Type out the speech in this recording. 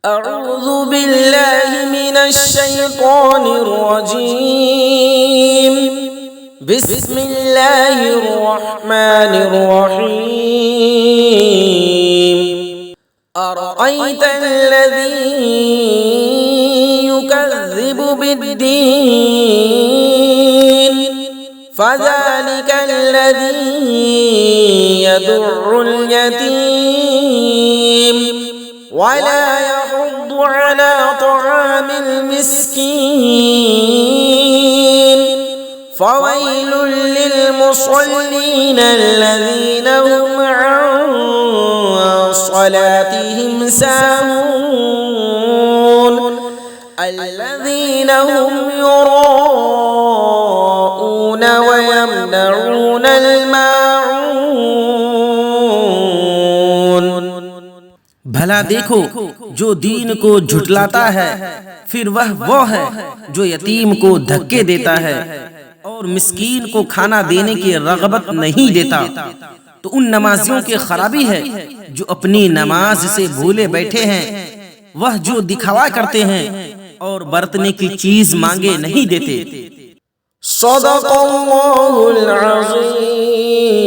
أعوذ بالله من الشيطان الرجيم بسم الله الرحمن الرحيم أرأيت الذي يكذب بالدين فذلك الذي يدع اليتيم ولا يحض على طعام المسكين فويل للمصلين الذين هم عن صلاتهم ساهون الذين هم يراءون ويمنعون الماعون। भला देखो जो दीन को झुटलाता है फिर वह वो है जो यतीम को धक्के देता है और मिस्कीन को खाना देने की रगबत नहीं देता। तो उन नमाजियों की खराबी है जो अपनी नमाज से भूले बैठे हैं, वह जो दिखावा करते हैं और बरतने की चीज मांगे नहीं देते। सदक़ल्लाहुल अज़ीम।